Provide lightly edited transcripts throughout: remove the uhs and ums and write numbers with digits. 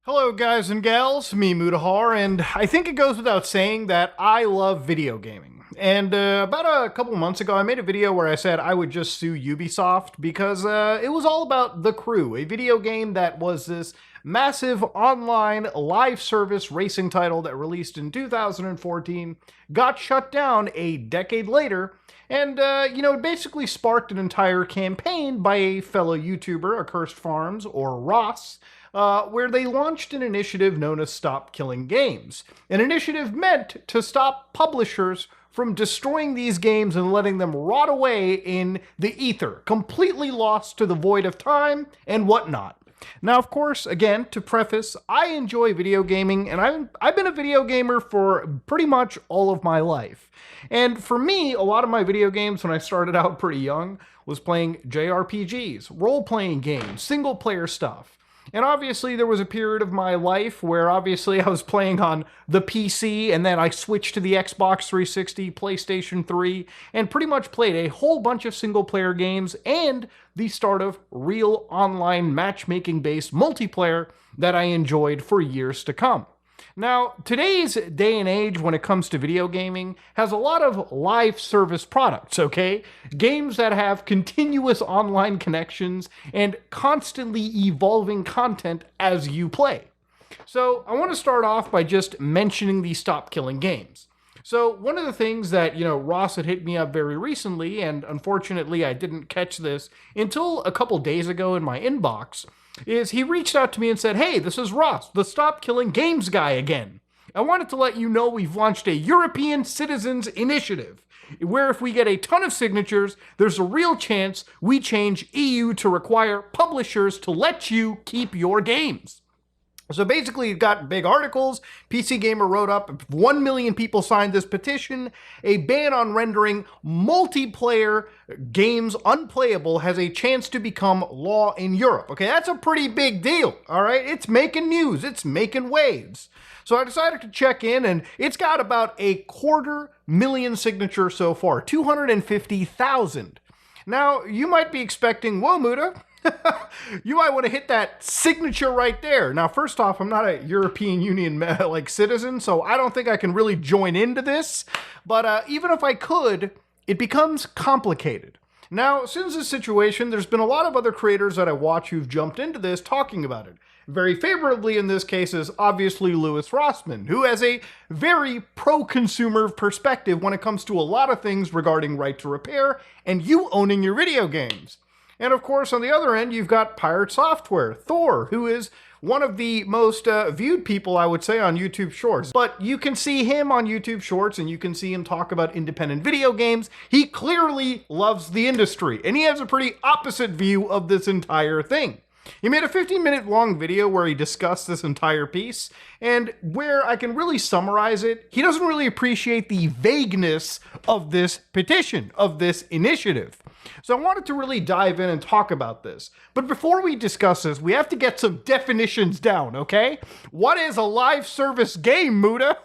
Hello guys and gals, me Mutahar, and I think it goes without saying that I love video gaming. And about a couple months ago, I made a video where I said I would just sue Ubisoft because it was all about The Crew, a video game that was this massive online live service racing title that released in 2014, got shut down a decade later, and, it basically sparked an entire campaign by a fellow YouTuber, Accursed Farms, or Ross, where they launched an initiative known as Stop Killing Games. An initiative meant to stop publishers from destroying these games and letting them rot away in the ether, completely lost to the void of time and whatnot. Now, of course, again, to preface, I enjoy video gaming, and I've been a video gamer for pretty much all of my life. And for me, a lot of my video games when I started out pretty young was playing JRPGs, role-playing games, single-player stuff. And obviously there was a period of my life where obviously I was playing on the PC, and then I switched to the Xbox 360, PlayStation 3, and pretty much played a whole bunch of single-player games and the start of real online matchmaking-based multiplayer that I enjoyed for years to come. Now, today's day and age when it comes to video gaming has a lot of live service products, okay? Games that have continuous online connections and constantly evolving content as you play. So I want to start off by just mentioning the Stop Killing Games. So one of the things that, Ross had hit me up very recently, and unfortunately I didn't catch this until a couple days ago in my inbox, is he reached out to me and said, "Hey, this is Ross, the Stop Killing Games guy again. I wanted to let you know we've launched a European Citizens Initiative, where if we get a ton of signatures, there's a real chance we change EU to require publishers to let you keep your games." So basically, it got big articles. PC Gamer wrote up, 1 million people signed this petition. A ban on rendering multiplayer games unplayable has a chance to become law in Europe. Okay, that's a pretty big deal, all right? It's making news. It's making waves. So I decided to check in, and it's got about 250,000 signatures so far, 250,000. Now, you might be expecting, whoa, Muta, you might want to hit that signature right there. Now, first off, I'm not a European Union citizen, so I don't think I can really join into this. But even if I could, it becomes complicated. Now, since this situation, there's been a lot of other creators that I watch who've jumped into this talking about it. Very favorably in this case is obviously Louis Rossmann, who has a very pro-consumer perspective when it comes to a lot of things regarding right to repair and you owning your video games. And of course, on the other end, you've got Pirate Software, Thor, who is one of the most viewed people, I would say, on YouTube Shorts. But you can see him on YouTube Shorts, and you can see him talk about independent video games. He clearly loves the industry, and he has a pretty opposite view of this entire thing. He made a 15-minute long video where he discussed this entire piece, and where I can really summarize it, he doesn't really appreciate the vagueness of this petition, of this initiative. So I wanted to really dive in and talk about this. But before we discuss this, we have to get some definitions down, okay? What is a live service game, Muta?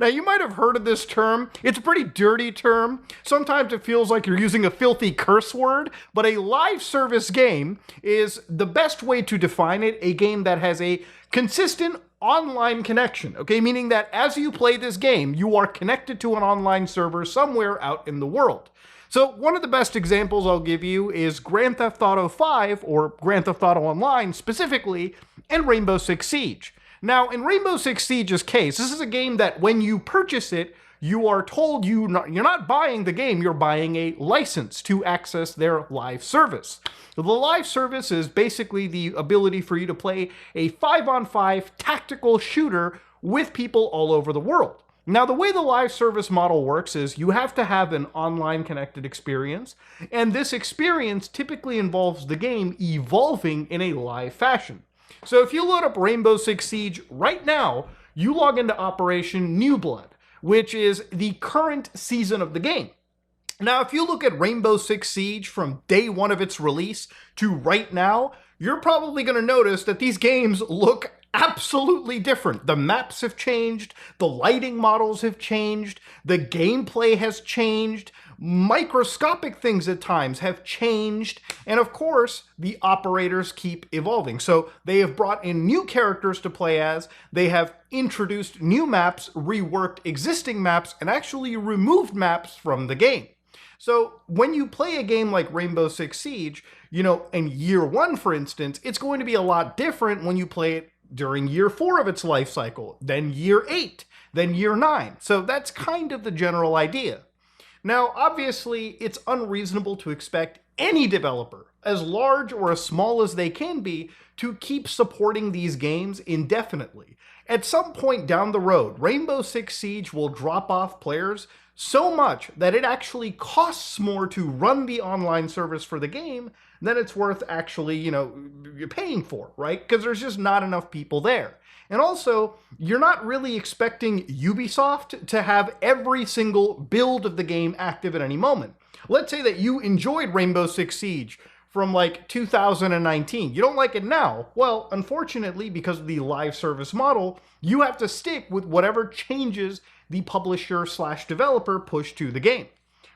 Now, you might have heard of this term. It's a pretty dirty term. Sometimes it feels like you're using a filthy curse word, but a live service game is the best way to define it, a game that has a consistent online connection, okay? Meaning that as you play this game, you are connected to an online server somewhere out in the world. So one of the best examples I'll give you is Grand Theft Auto 5, or Grand Theft Auto Online specifically, and Rainbow Six Siege. Now, in Rainbow Six Siege's case, this is a game that when you purchase it, you are told you're not buying the game, you're buying a license to access their live service. The live service is basically the ability for you to play a 5-on-5 tactical shooter with people all over the world. Now, the way the live service model works is you have to have an online connected experience, and this experience typically involves the game evolving in a live fashion. So if you load up Rainbow Six Siege right now, you log into Operation New Blood, which is the current season of the game. Now, if you look at Rainbow Six Siege from day one of its release to right now, you're probably going to notice that these games look absolutely different. The maps have changed, the lighting models have changed, the gameplay has changed, microscopic things at times have changed, and of course, the operators keep evolving. So they have brought in new characters to play as, they have introduced new maps, reworked existing maps, and actually removed maps from the game. So when you play a game like Rainbow Six Siege, in year 1, for instance, it's going to be a lot different when you play it during year 4 of its life cycle, then year 8, then year 9. So that's kind of the general idea. Now, obviously, it's unreasonable to expect any developer, as large or as small as they can be, to keep supporting these games indefinitely. At some point down the road, Rainbow Six Siege will drop off players so much that it actually costs more to run the online service for the game than it's worth actually, paying for, right? Because there's just not enough people there. And also, you're not really expecting Ubisoft to have every single build of the game active at any moment. Let's say that you enjoyed Rainbow Six Siege from like 2019. You don't like it now. Well, unfortunately, because of the live service model, you have to stick with whatever changes the publisher/developer push to the game.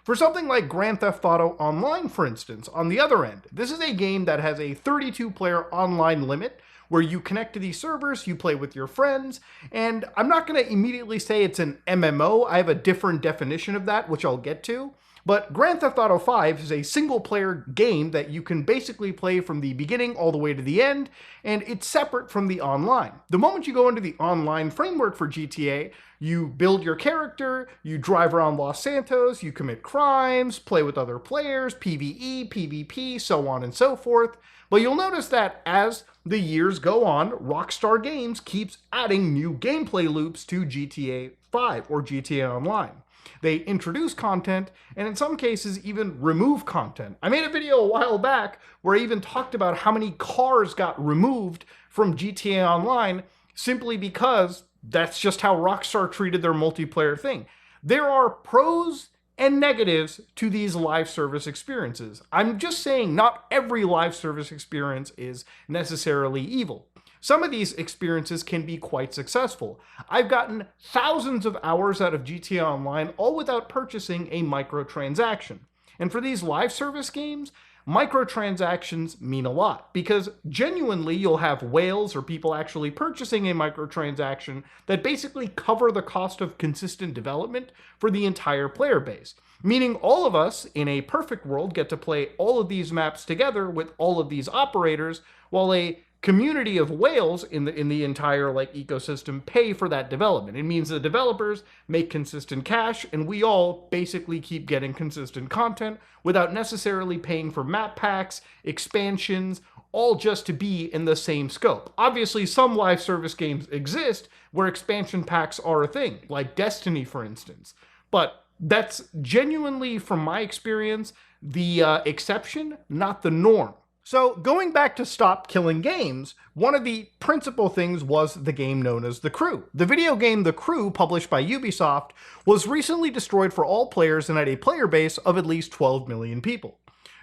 For something like Grand Theft Auto Online, for instance, on the other end, this is a game that has a 32-player online limit where you connect to these servers, you play with your friends, and I'm not going to immediately say it's an MMO. I have a different definition of that, which I'll get to. But Grand Theft Auto 5 is a single-player game that you can basically play from the beginning all the way to the end, and it's separate from the online. The moment you go into the online framework for GTA, you build your character, you drive around Los Santos, you commit crimes, play with other players, PvE, PvP, so on and so forth. But you'll notice that as the years go on, Rockstar Games keeps adding new gameplay loops to GTA 5 or GTA Online. They introduce content, and in some cases even remove content. I made a video a while back where I even talked about how many cars got removed from GTA Online simply because that's just how Rockstar treated their multiplayer thing. There are pros and negatives to these live service experiences. I'm just saying not every live service experience is necessarily evil. Some of these experiences can be quite successful. I've gotten thousands of hours out of GTA Online all without purchasing a microtransaction. And for these live service games, microtransactions mean a lot because genuinely you'll have whales or people actually purchasing a microtransaction that basically cover the cost of consistent development for the entire player base. Meaning all of us in a perfect world get to play all of these maps together with all of these operators while a community of whales in the entire ecosystem pay for that development. It means the developers make consistent cash and we all basically keep getting consistent content without necessarily paying for map packs, expansions, all just to be in the same scope. Obviously, some live service games exist where expansion packs are a thing, like Destiny, for instance. But that's genuinely, from my experience, the exception, not the norm. So going back to Stop Killing Games, one of the principal things was the game known as The Crew. The video game The Crew, published by Ubisoft, was recently destroyed for all players and had a player base of at least 12 million people.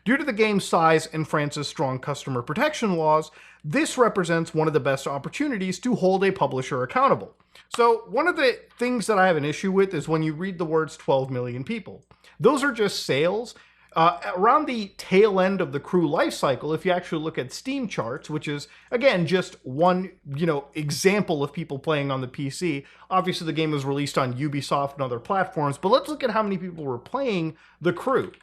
Due to the game's size and France's strong customer protection laws, this represents one of the best opportunities to hold a publisher accountable. So one of the things that I have an issue with is when you read the words 12 million people. Those are just sales. Around the tail end of the Crew life cycle, if you actually look at Steam charts, which is, again, just one, example of people playing on the PC. Obviously, the game was released on Ubisoft and other platforms, but let's look at how many people were playing The Crew.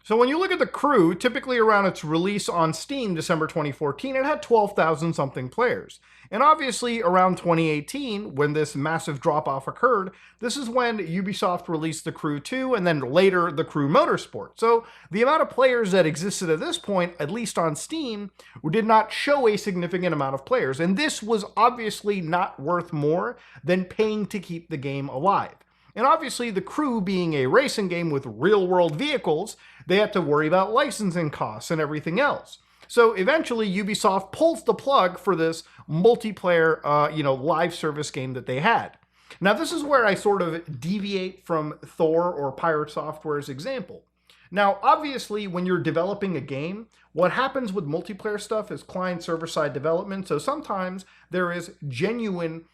So when you look at The Crew, typically around its release on Steam, December 2014, it had 12,000 something players. And obviously around 2018, when this massive drop-off occurred, this is when Ubisoft released The Crew 2 and then later The Crew Motorsport. So the amount of players that existed at this point, at least on Steam, did not show a significant amount of players. And this was obviously not worth more than paying to keep the game alive. And obviously, The Crew being a racing game with real-world vehicles, they had to worry about licensing costs and everything else. So eventually, Ubisoft pulls the plug for this multiplayer, live service game that they had. Now, this is where I sort of deviate from Thor or Pirate Software's example. Now, obviously, when you're developing a game, what happens with multiplayer stuff is client-server-side development, so sometimes there is genuine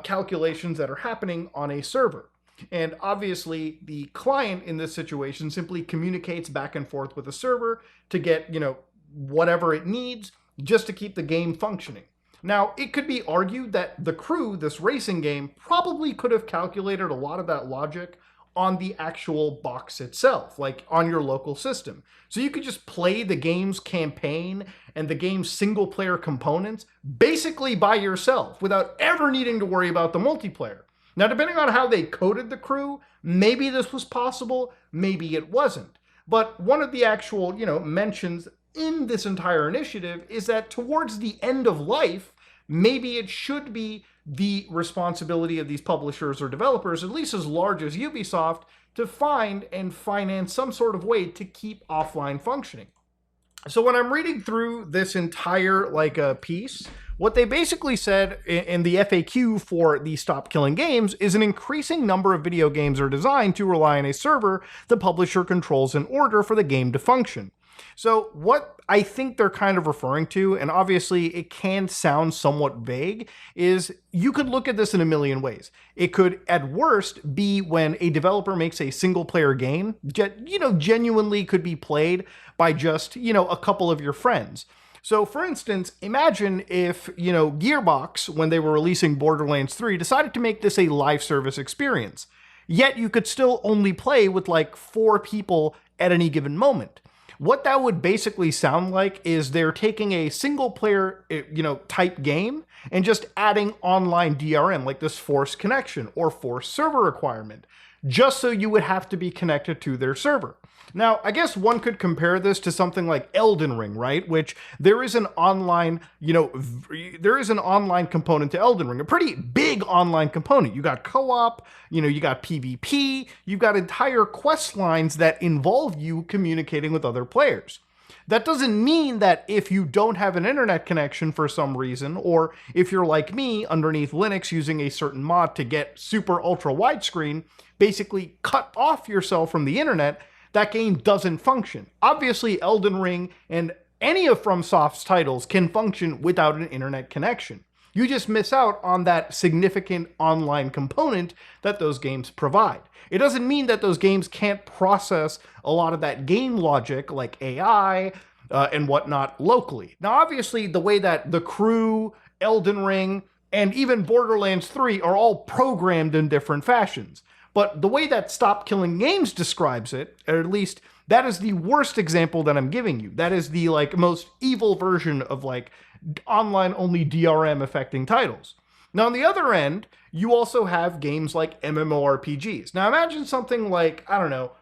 calculations that are happening on a server. And obviously, the client in this situation simply communicates back and forth with the server to get, whatever it needs just to keep the game functioning. Now, it could be argued that the crew, this racing game, probably could have calculated a lot of that logic on the actual box itself, like on your local system. So you could just play the game's campaign and the game's single player components basically by yourself without ever needing to worry about the multiplayer. Now, depending on how they coded the crew, maybe this was possible, maybe it wasn't. But one of the actual, mentions in this entire initiative is that towards the end of life, maybe it should be the responsibility of these publishers or developers, at least as large as Ubisoft, to find and finance some sort of way to keep offline functioning. So when I'm reading through this entire piece, what they basically said in the FAQ for the Stop Killing Games is an increasing number of video games are designed to rely on a server the publisher controls in order for the game to function. So what I think they're kind of referring to, and obviously it can sound somewhat vague, is you could look at this in a million ways. It could, at worst, be when a developer makes a single-player game, genuinely could be played by just, a couple of your friends. So, for instance, imagine if, Gearbox, when they were releasing Borderlands 3, decided to make this a live service experience. Yet you could still only play with 4 people at any given moment. What that would basically sound like is they're taking a single player, type game and just adding online DRM, like this forced connection or forced server requirement, just so you would have to be connected to their server. Now, I guess one could compare this to something like Elden Ring, right? Which there is an online, component to Elden Ring, a pretty big online component. You got co-op, you got PvP, you've got entire quest lines that involve you communicating with other players. That doesn't mean that if you don't have an internet connection for some reason, or if you're like me underneath Linux using a certain mod to get super ultra widescreen, basically cut off yourself from the internet, that game doesn't function. Obviously, Elden Ring and any of FromSoft's titles can function without an internet connection. You just miss out on that significant online component that those games provide. It doesn't mean that those games can't process a lot of that game logic, like AI and whatnot, locally. Now, obviously, the way that The Crew, Elden Ring, and even Borderlands 3 are all programmed in different fashions. But the way that Stop Killing Games describes it, or at least that is the worst example that I'm giving you. That is the most evil version of online-only DRM affecting titles. Now, on the other end, you also have games like MMORPGs. Now, imagine something like,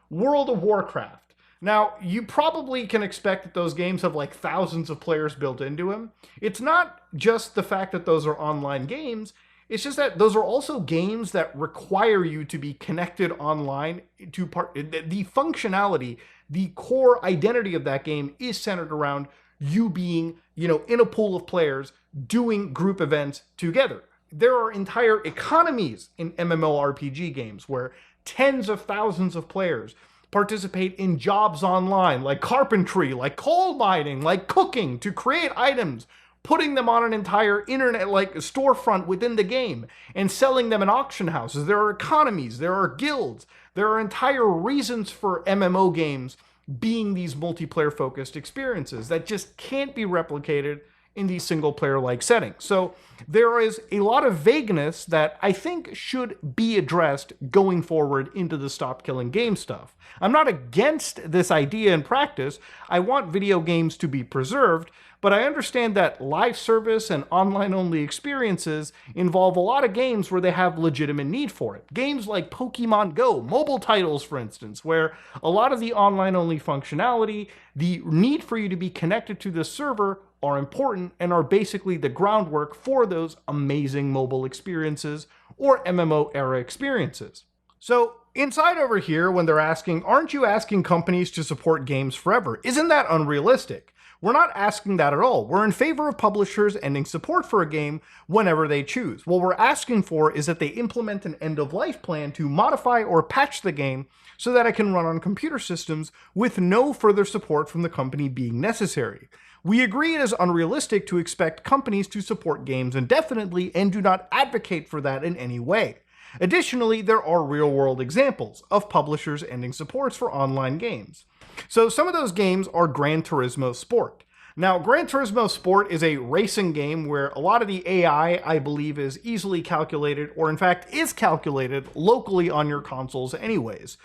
World of Warcraft. Now, you probably can expect that those games have thousands of players built into them. It's not just the fact that those are online games. It's just that those are also games that require you to be connected online to the functionality, the core identity of that game is centered around you being, in a pool of players doing group events together. There are entire economies in MMORPG games where tens of thousands of players participate in jobs online, like carpentry, like coal mining, like cooking, to create items, putting them on an entire internet storefront within the game and selling them in auction houses. There are economies, there are guilds, there are entire reasons for MMO games being these multiplayer focused experiences that just can't be replicated in these single player settings. So there is a lot of vagueness that I think should be addressed going forward into the Stop Killing Game stuff. I'm not against this idea in practice. I want video games to be preserved, but I understand that live service and online-only experiences involve a lot of games where they have legitimate need for it. Games like Pokemon Go, mobile titles, for instance, where a lot of the online-only functionality, the need for you to be connected to the server are important and are basically the groundwork for those amazing mobile experiences or MMO-era experiences. So inside over here, when they're asking, aren't you asking companies to support games forever? Isn't that unrealistic? We're not asking that at all. We're in favor of publishers ending support for a game whenever they choose. What we're asking for is that they implement an end-of-life plan to modify or patch the game so that it can run on computer systems with no further support from the company being necessary. We agree it is unrealistic to expect companies to support games indefinitely and do not advocate for that in any way. Additionally, there are real-world examples of publishers ending supports for online games. So some of those games are Gran Turismo Sport. Now, Gran Turismo Sport is a racing game where a lot of the AI, I believe, is easily calculated, or in fact is calculated locally on your consoles anyways.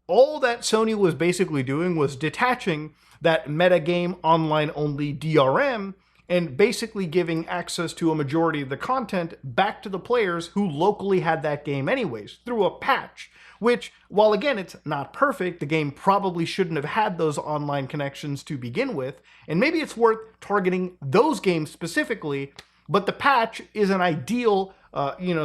All that Sony was basically doing was detaching that metagame online-only DRM and basically giving access to a majority of the content back to the players who locally had that game anyways, through a patch. Which, while again it's not perfect, the game probably shouldn't have had those online connections to begin with, and maybe it's worth targeting those games specifically, but the patch is an ideal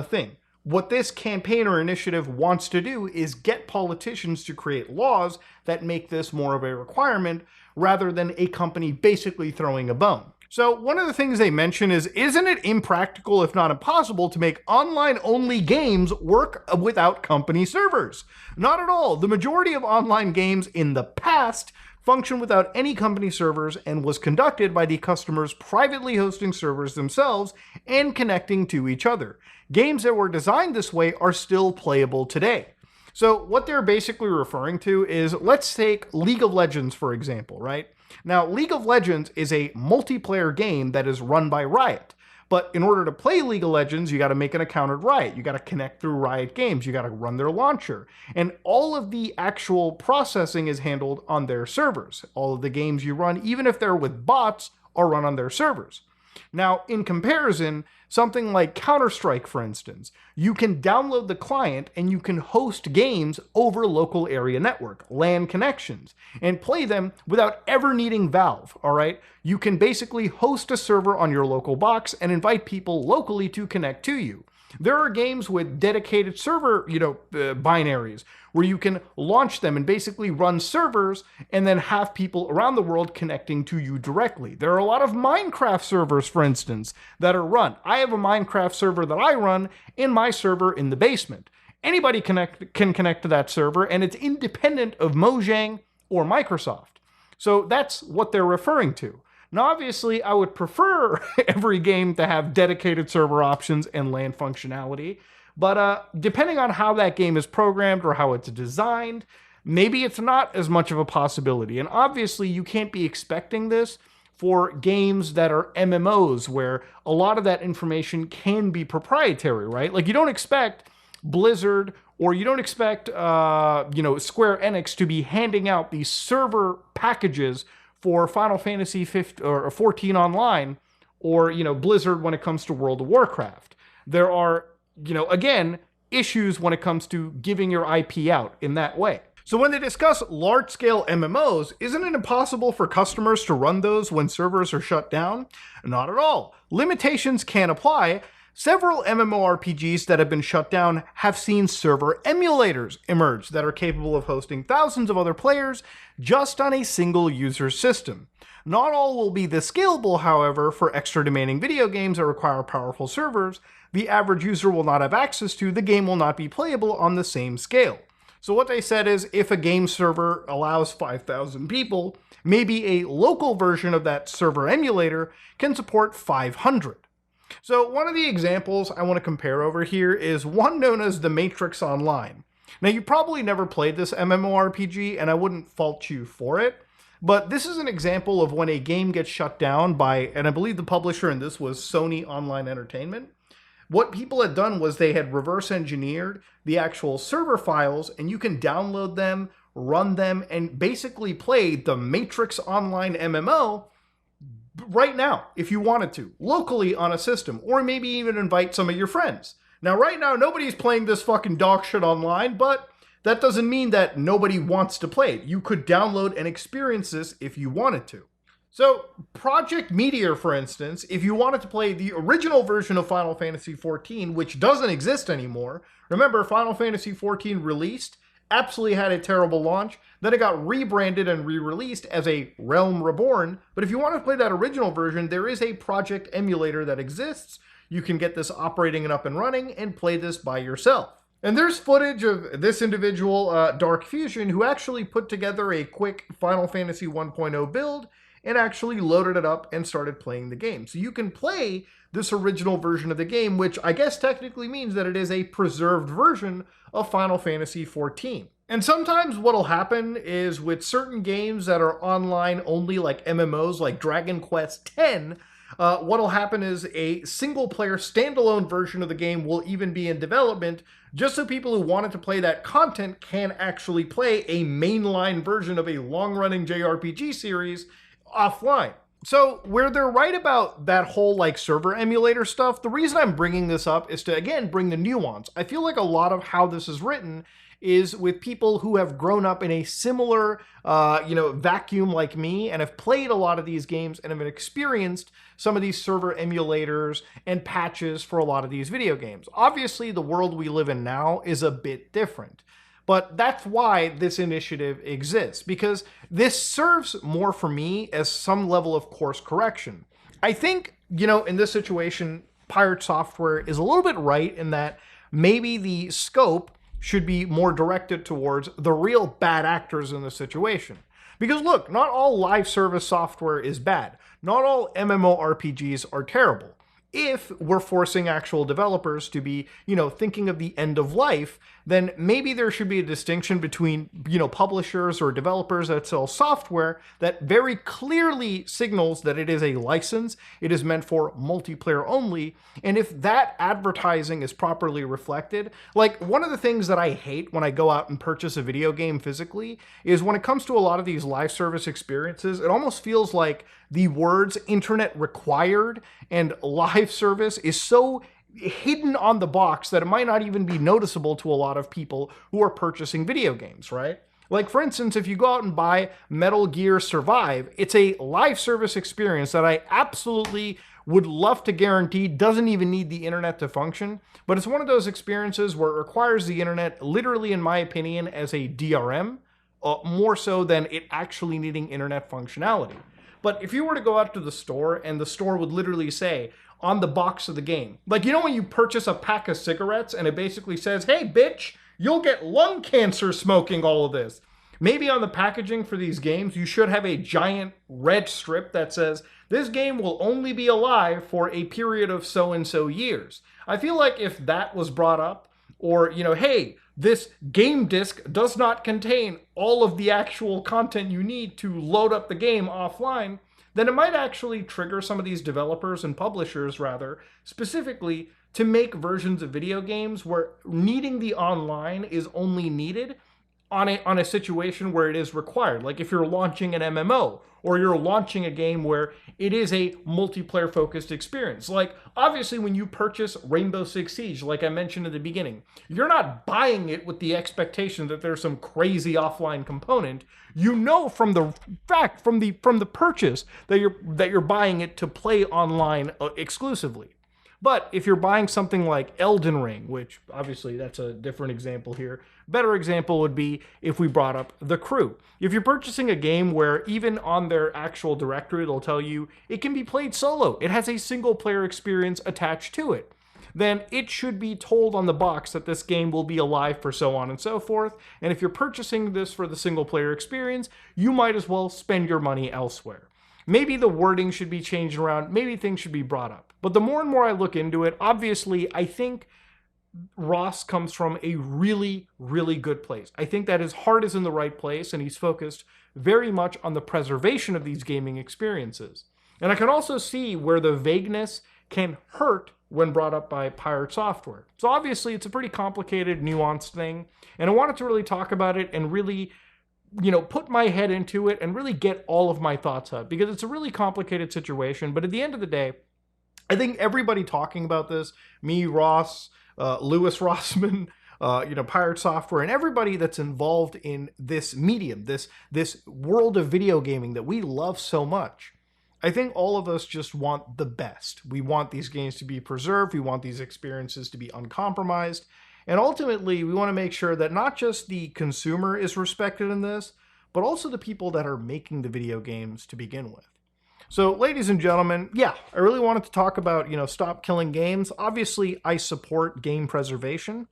thing. What this campaign or initiative wants to do is get politicians to create laws that make this more of a requirement rather than a company basically throwing a bone. So one of the things they mention is, isn't it impractical, if not impossible, to make online-only games work without company servers? Not at all. The majority of online games in the past functioned without any company servers and was conducted by the customers privately hosting servers themselves and connecting to each other. Games that were designed this way are still playable today. So what they're basically referring to is, let's take League of Legends, for example, right? Now, League of Legends is a multiplayer game that is run by Riot. But in order to play League of Legends, you got to make an account at Riot. You got to connect through Riot Games. You got to run their launcher. And all of the actual processing is handled on their servers. All of the games you run, even if they're with bots, are run on their servers. Now, in comparison, something like Counter-Strike, for instance, you can download the client and you can host games over local area network, LAN connections, and play them without ever needing Valve, all right? You can basically host a server on your local box and invite people locally to connect to you. There are games with dedicated server, binaries where you can launch them and basically run servers and then have people around the world connecting to you directly. There are a lot of Minecraft servers, for instance, that are run. I have a Minecraft server that I run in my server in the basement. Anybody can connect to that server, and it's independent of Mojang or Microsoft. So that's what they're referring to. Now, obviously, I would prefer every game to have dedicated server options and LAN functionality, but depending on how that game is programmed or how it's designed, maybe it's not as much of a possibility. And obviously, you can't be expecting this for games that are MMOs, where a lot of that information can be proprietary, right? Like, you don't expect Blizzard or you don't expect, Square Enix to be handing out these server packages for Final Fantasy 15 or 14 Online, or, Blizzard when it comes to World of Warcraft. There are, again, issues when it comes to giving your IP out in that way. So when they discuss large-scale MMOs, isn't it impossible for customers to run those when servers are shut down? Not at all. Limitations can apply. Several MMORPGs that have been shut down have seen server emulators emerge that are capable of hosting thousands of other players just on a single user system. Not all will be this scalable, however. For extra demanding video games that require powerful servers the average user will not have access to, the game will not be playable on the same scale. So what they said is, if a game server allows 5,000 people, maybe a local version of that server emulator can support 500. So one of the examples I want to compare over here is one known as The Matrix Online. Now, you probably never played this MMORPG, and I wouldn't fault you for it, but this is an example of when a game gets shut down by, and I believe the publisher in this was Sony Online Entertainment. What people had done was they had reverse engineered the actual server files, and you can download them, run them, and basically play the Matrix Online MMO right now, if you wanted to, locally on a system, or maybe even invite some of your friends. Now, right now, nobody's playing this fucking dog shit online, but that doesn't mean that nobody wants to play it. You could download and experience this if you wanted to. So, Project Meteor, for instance, if you wanted to play the original version of Final Fantasy XIV, which doesn't exist anymore, remember, Final Fantasy XIV released, absolutely had a terrible launch. Then it got rebranded and re-released as a Realm Reborn. But if you want to play that original version, there is a project emulator that exists. You can get this operating and up and running and play this by yourself. And there's footage of this individual, Dark Fusion, who actually put together a quick Final Fantasy 1.0 build and actually loaded it up and started playing the game. So you can play this original version of the game, which I guess technically means that it is a preserved version of Final Fantasy 14. And sometimes what'll happen is with certain games that are online only, like MMOs, like Dragon Quest X, what'll happen is a single-player standalone version of the game will even be in development, just so people who wanted to play that content can actually play a mainline version of a long-running JRPG series offline. So where they're right about that whole like server emulator stuff, the reason I'm bringing this up is to, again, bring the nuance. I feel like a lot of how this is written is with people who have grown up in a similar, vacuum like me and have played a lot of these games and have experienced some of these server emulators and patches for a lot of these video games. Obviously, the world we live in now is a bit different. But that's why this initiative exists, because this serves more for me as some level of course correction. I think, in this situation, Pirate Software is a little bit right in that maybe the scope should be more directed towards the real bad actors in the situation. Because look, not all live service software is bad. Not all MMORPGs are terrible. If we're forcing actual developers to be, thinking of the end of life, then maybe there should be a distinction between, publishers or developers that sell software that very clearly signals that it is a license, it is meant for multiplayer only, and if that advertising is properly reflected, like one of the things that I hate when I go out and purchase a video game physically is when it comes to a lot of these live service experiences, it almost feels like the words internet required and live service is so hidden on the box that it might not even be noticeable to a lot of people who are purchasing video games, right? Like, for instance, if you go out and buy Metal Gear Survive, it's a live service experience that I absolutely would love to guarantee doesn't even need the internet to function, but it's one of those experiences where it requires the internet, literally, in my opinion, as a DRM, more so than it actually needing internet functionality. But if you were to go out to the store and the store would literally say on the box of the game, like, when you purchase a pack of cigarettes and it basically says, hey, bitch, you'll get lung cancer smoking all of this. Maybe on the packaging for these games, you should have a giant red strip that says, this game will only be alive for a period of so-and-so years. I feel like if that was brought up, or, hey, this game disc does not contain all of the actual content you need to load up the game offline, then it might actually trigger some of these developers and publishers, rather, specifically to make versions of video games where needing the online is only needed on a situation where it is required. Like if you're launching an MMO, or you're launching a game where it is a multiplayer focused experience. Like obviously when you purchase Rainbow Six Siege, like I mentioned at the beginning, you're not buying it with the expectation that there's some crazy offline component. From the fact, from the purchase, that you're buying it to play online exclusively. But if you're buying something like Elden Ring, which obviously that's a different example here, better example would be if we brought up The Crew. If you're purchasing a game where even on their actual directory, they'll tell you it can be played solo, it has a single player experience attached to it, then it should be told on the box that this game will be alive for so on and so forth. And if you're purchasing this for the single player experience, you might as well spend your money elsewhere. Maybe the wording should be changed around, maybe things should be brought up. But the more and more I look into it, obviously, I think Ross comes from a really, really good place. I think that his heart is in the right place, and he's focused very much on the preservation of these gaming experiences. And I can also see where the vagueness can hurt when brought up by Pirate Software. So obviously, it's a pretty complicated, nuanced thing, and I wanted to really talk about it and really put my head into it and really get all of my thoughts out, because it's a really complicated situation. But at the end of the day, I think everybody talking about this, me, Ross, Lewis Rossman, Pirate Software, and everybody that's involved in this medium, this world of video gaming that we love so much, I think all of us just want the best. We want these games to be preserved. We want these experiences to be uncompromised. And ultimately, we want to make sure that not just the consumer is respected in this, but also the people that are making the video games to begin with. So, ladies and gentlemen, yeah, I really wanted to talk about, stop killing games. Obviously, I support game preservation.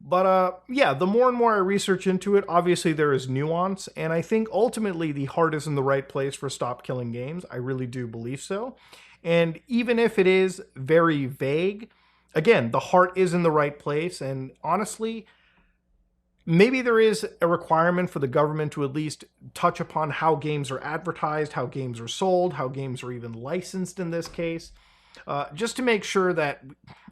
But yeah, the more and more I research into it, obviously there is nuance, and I think ultimately the heart is in the right place for stop killing games. I really do believe so. And even if it is very vague, again, the heart is in the right place, and honestly, maybe there is a requirement for the government to at least touch upon how games are advertised, how games are sold, how games are even licensed in this case, just to make sure that,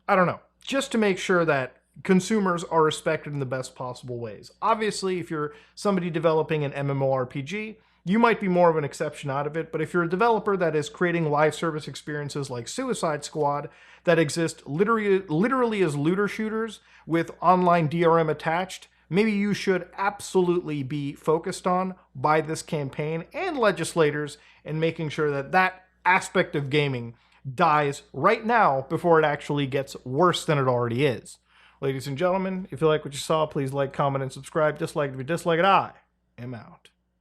I don't know, just to make sure that consumers are respected in the best possible ways. Obviously, if you're somebody developing an MMORPG, you might be more of an exception out of it, but if you're a developer that is creating live service experiences like Suicide Squad that exist literally as looter shooters with online DRM attached, maybe you should absolutely be focused on by this campaign and legislators in making sure that that aspect of gaming dies right now before it actually gets worse than it already is. Ladies and gentlemen, if you like what you saw, please like, comment, and subscribe. Dislike it if you dislike it. I am out.